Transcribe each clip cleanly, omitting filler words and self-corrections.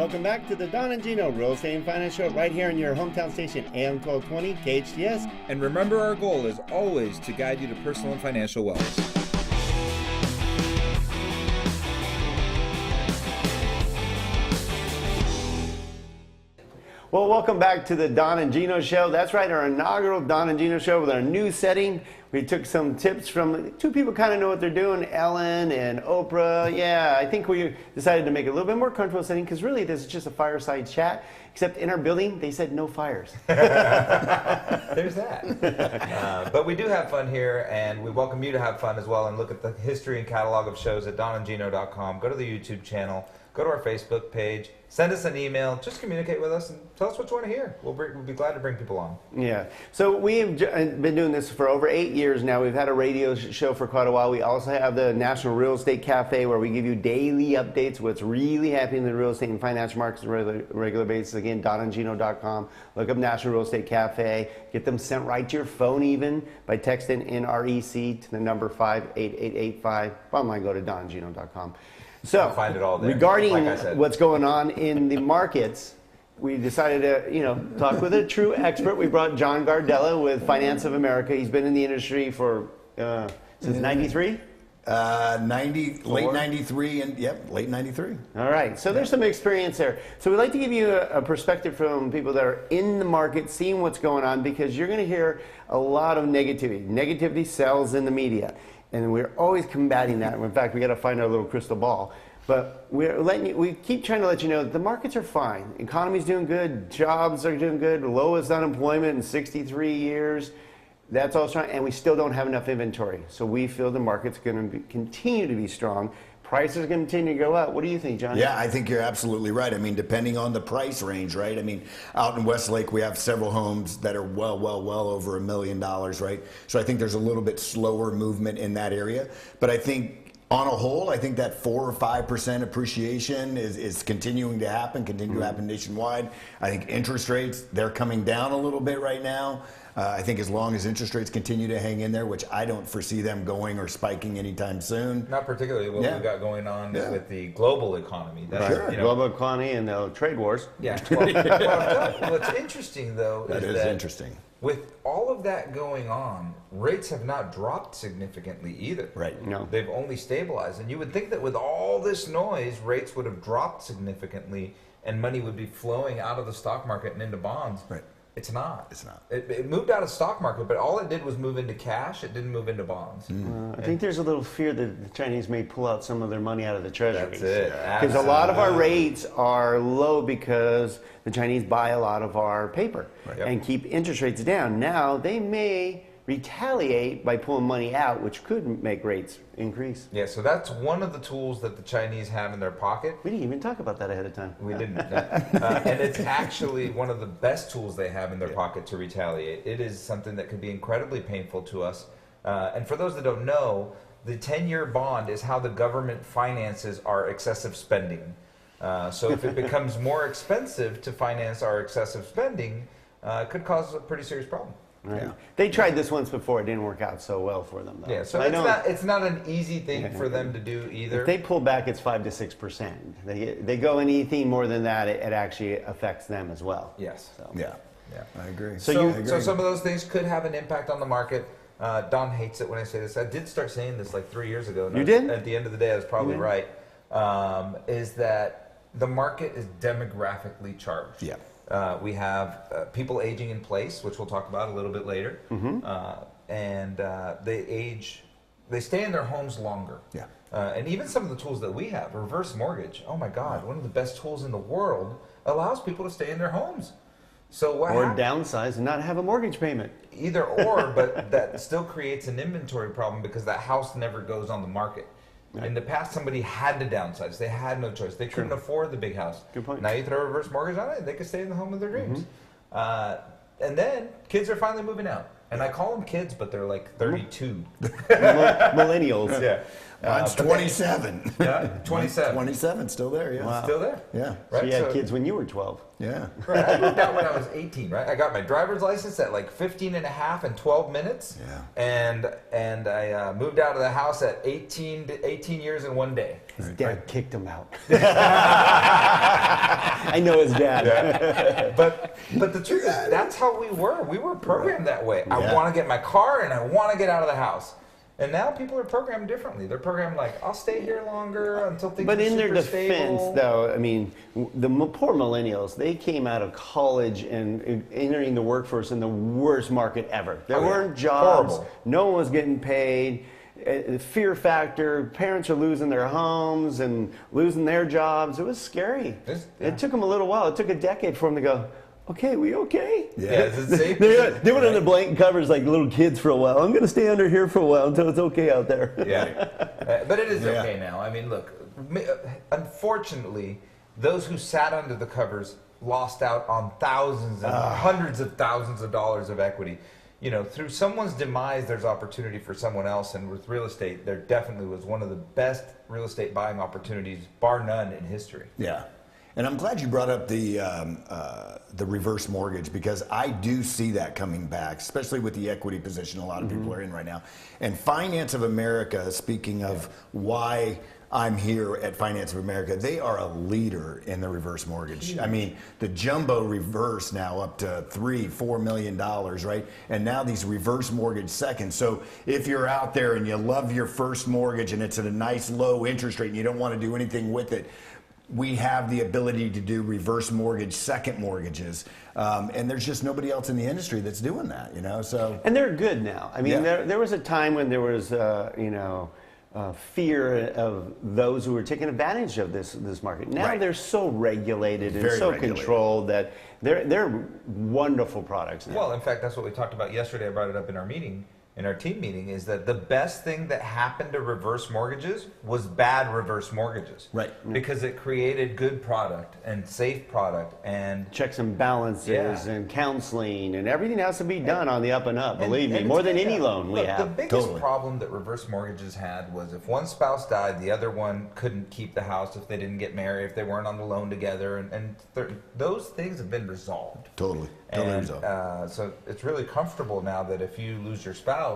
welcome back to the Don and Gino Real Estate and Finance Show right here on your hometown station, AM 1220 KHTS. And remember, our goal is always to guide you to personal and financial wealth. Well, welcome back to the Don and Gino Show. That's right, our inaugural Don and Gino Show with our new setting. We took some tips from two people kind of know what they're doing, Ellen and Oprah. Yeah, I think we decided to make it a little bit more comfortable setting because really this is just a fireside chat, except in our building, they said no fires. There's that. But we do have fun here, and we welcome you to have fun as well and look at the history and catalog of shows at donandgino.com. Go to the YouTube channel. Go to our Facebook page, send us an email, just communicate with us and tell us what you want to hear. We'll be glad to bring people on. Yeah. So we've been doing this for over 8 years now. We've had a radio show for quite a while. We also have the National Real Estate Cafe where we give you daily updates, what's really happening in the real estate and financial markets on a regular basis. Again, donandgino.com. Look up National Real Estate Cafe. Get them sent right to your phone even by texting NREC to the number 58885. Bottom line, go to donandgino.com. So, I'll find it all there. Regarding like what's going on in the markets, we decided to, talk with a true expert. We brought John Gardella with Finance of America. He's been in the industry for since '93. Late 93 and late 93. All right, so there's some experience there. So we'd like to give you a perspective from people that are in the market, seeing what's going on, because you're going to hear a lot of negativity. Negativity sells in the media. And we're always combating that. In fact, we got to find our little crystal ball. But we keep trying to let you know that the markets are fine. Economy's doing good. Jobs are doing good. Lowest unemployment in 63 years. That's all strong. And we still don't have enough inventory. So we feel the market's going to continue to be strong. Prices are going to continue to go up. What do you think, John? Yeah, I think you're absolutely right. I mean, depending on the price range, right? I mean, out in Westlake, we have several homes that are well over $1 million, right? So I think there's a little bit slower movement in that area. But I think on a whole, I think that 4 or 5% appreciation is continuing to happen, to happen nationwide. I think interest rates, they're coming down a little bit right now. I think as long as interest rates continue to hang in there, which I don't foresee them going or spiking anytime soon. Not particularly what we've got going on with the global economy. That's right. Global economy and the trade wars. Yeah. Well, what's interesting, though, is that interesting. With all of that going on, rates have not dropped significantly either. Right. No. They've only stabilized. And you would think that with all this noise, rates would have dropped significantly and money would be flowing out of the stock market and into bonds. Right. It's not. It's not. It moved out of stock market, but all it did was move into cash. It didn't move into bonds. I think there's a little fear that the Chinese may pull out some of their money out of the treasuries. That's it. Because a lot of our rates are low because the Chinese buy a lot of our paper and keep interest rates down. Now they may retaliate by pulling money out, which could make rates increase. Yeah, so that's one of the tools that the Chinese have in their pocket. We didn't even talk about that ahead of time. We didn't. And it's actually one of the best tools they have in their pocket to retaliate. It is something that could be incredibly painful to us. And for those that don't know, the 10-year bond is how the government finances our excessive spending. So if it becomes more expensive to finance our excessive spending, it could cause a pretty serious problem. Right. Yeah. They tried this once before. It didn't work out so well for them, though. Yeah, so it's not an easy thing for them to do either. If they pull back, it's 5 to 6%. They go anything more than that, it actually affects them as well. Yes. So. Yeah, I agree. So some of those things could have an impact on the market. Don hates it when I say this. I did start saying this like 3 years ago. You did? At the end of the day, I was probably right. Is that the market is demographically charged. Yeah. We have people aging in place, which we'll talk about a little bit later, and they stay in their homes longer. Yeah. And even some of the tools that we have, reverse mortgage, oh my God, one of the best tools in the world, allows people to stay in their homes. So what or downsize and not have a mortgage payment. Either or, but that still creates an inventory problem because that house never goes on the market. Right. In the past, somebody had to downsize. They had no choice. They couldn't afford the big house. Good point. Now you throw a reverse mortgage on it, and they can stay in the home of their dreams. And then kids are finally moving out. And I call them kids, but they're like 32. Millennials. Yeah. Mine's 27. Yeah, 27. 27, still there, yeah. Wow. Still there. Yeah. So Right. you had So- kids when you were 12. Yeah. Right, I moved out when I was 18, right? I got my driver's license at like 15 and a half in 12 minutes. Yeah. And I moved out of the house at 18 years in 1 day. His dad kicked him out. I know his dad. But the truth is, that's how we were. We were programmed that way. I Yeah. want to get my car and I want to get out of the house. And now people are programmed differently. They're programmed like, I'll stay here longer until things But are in their super defense, stable. though, I mean, poor millennials, they came out of college and entering the workforce in the worst market ever. There Oh, yeah. weren't jobs. Horrible. No one was getting paid. The fear factor, parents are losing their homes and losing their jobs. It was scary. Yeah. It took them a little while. It took a decade for them to go, okay, we okay? Yeah, is it safe? They went under blanket covers like little kids for a while. I'm going to stay under here for a while until it's okay out there. Yeah, but it is Yeah. okay now. I mean, look, unfortunately, those who sat under the covers lost out on thousands and hundreds of thousands of dollars of equity. You know, through someone's demise, there's opportunity for someone else. And with real estate, there definitely was one of the best real estate buying opportunities, bar none, in history. Yeah. And I'm glad you brought up the reverse mortgage, because I do see that coming back, especially with the equity position a lot of people are in right now. And Finance of America, speaking of why I'm here at Finance of America, they are a leader in the reverse mortgage. I mean, the jumbo reverse now up to $3-4 million, right? And now these reverse mortgage seconds. So if you're out there and you love your first mortgage and it's at a nice low interest rate and you don't want to do anything with it, we have the ability to do reverse mortgage second mortgages, and there's just nobody else in the industry that's doing that, you know. So And they're good now. I mean, Yeah. there was a time when there was, fear of those who were taking advantage of this market. Now Right. they're so regulated and Very so regulated. controlled that they're wonderful products now. Well, in fact, that's what we talked about yesterday. I brought it up in our meeting, in our team meeting, is that the best thing that happened to reverse mortgages was bad reverse mortgages. Right. Because it created good product and safe product and Checks and balances Yeah. and counseling and everything has to be done on the up and up. Believe me, and more it's than good any now. loan we Look, have. The biggest Totally. problem that reverse mortgages had was if one spouse died, the other one couldn't keep the house if they didn't get married, if they weren't on the loan together, and those things have been resolved. totally And resolved. so it's really comfortable now that if you lose your spouse,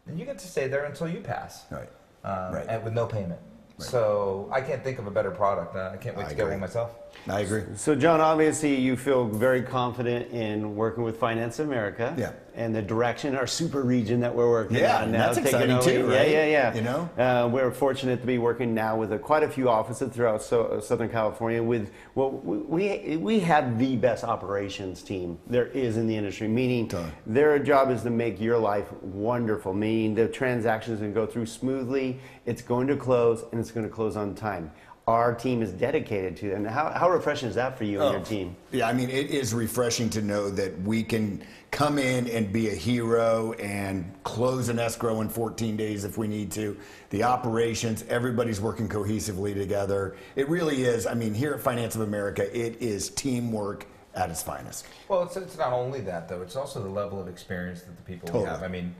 then you get to stay there until you pass, Right. Right. and with no payment. So I can't think of a better product. I can't wait I to get agree. one myself. I agree. So, John, obviously you feel very confident in working with Finance of America Yeah. and the direction, our super region that we're working Yeah, on now. that's taking exciting over. too, right? Yeah. You know? We're fortunate to be working now with quite a few offices throughout Southern California. We have the best operations team there is in the industry, meaning Ton. their job is to make your life wonderful, meaning the transactions can go through smoothly, it's going to close, and it's going to close on time. Our team is dedicated to it. And how refreshing is that for you and your team? Yeah, I mean, it is refreshing to know that we can come in and be a hero and close an escrow in 14 days if we need to. The operations, everybody's working cohesively together. It really is. I mean, here at Finance of America, it is teamwork at its finest. Well, it's not only that, though. It's also the level of experience that the people Totally. we have. I mean,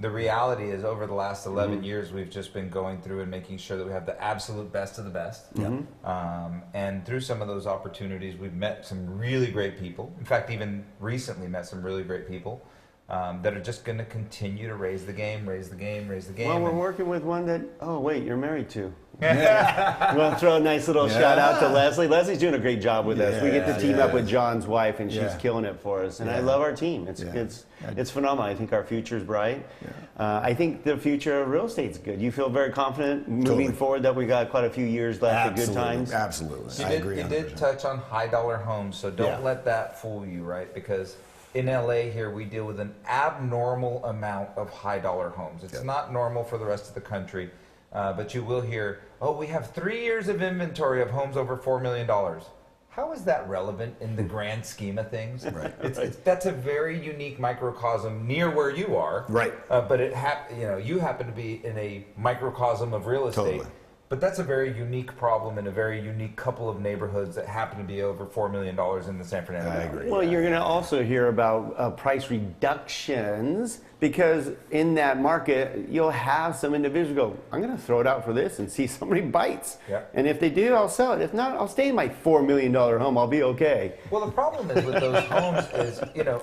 the reality is over the last 11 years, we've just been going through and making sure that we have the absolute best of the best. And through some of those opportunities, we've met some really great people. In fact, even recently met some really great people that are just going to continue to raise the game, raise the game, raise the game. Well, we're And- working with one that, oh, wait, you're married to. We'll throw a nice little shout out to Leslie. Leslie's doing a great job with us. We get to team up with John's wife, and she's Yeah. killing it for us. And I Yeah. love our team. It's Yeah. it's phenomenal. I think our future's bright. I think the future of real estate's good. You feel very confident moving Totally. forward that we got quite a few years left of good times. Absolutely. You I did, agree. you 100%. did touch on high dollar homes, so don't Yeah. let that fool you, right? Because in LA here, we deal with an abnormal amount of high dollar homes. It's not normal for the rest of the country, but you will hear, oh, we have 3 years of inventory of homes over $4 million. How is that relevant in the grand scheme of things? Right. That's a very unique microcosm near where you are. Right. But you happen to be in a microcosm of real estate. Totally. But that's a very unique problem in a very unique couple of neighborhoods that happen to be over $4 million in the San Fernando Valley. I agree. Well, you're going to also hear about price reductions because in that market, you'll have some individuals go, I'm going to throw it out for this and see somebody bites. Yep. And if they do, I'll sell it. If not, I'll stay in my $4 million home. I'll be okay. Well, the problem is with those homes is,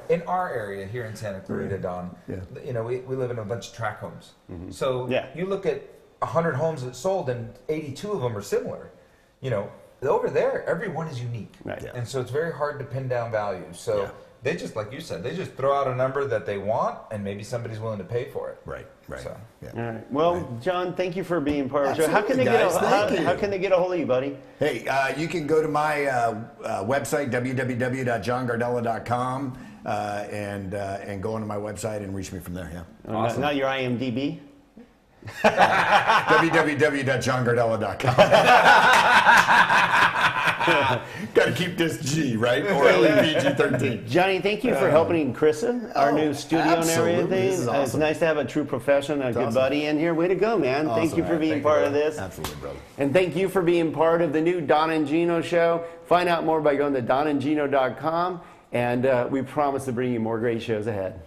in our area here in Santa Clarita, Don, we live in a bunch of tract homes. So you look at 100 homes that sold and 82 of them are similar. Over there, everyone is unique. Right. And so it's very hard to pin down value. So they just, like you said, they just throw out a number that they want and maybe somebody's willing to pay for it. Right. So. All right. Well, John, thank you for being part of the show. How can Absolutely, how can they get a hold of you, buddy? Hey, you can go to my website, www.jgardella.com, and go onto my website and reach me from there. Yeah. Awesome. Not your IMDb? www.jgardella.com. Got to keep this G, right? Or PG-13. Johnny, thank you for helping Krista, our new studio and everything. This is awesome. It's nice to have a true professional, a good awesome. buddy in here. Way to go, man. Awesome, Thank you for man. being Thank you, part of brother. this. Absolutely, brother. And thank you for being part of the new Don and Gino show. Find out more by going to donandgino.com. And we promise to bring you more great shows ahead.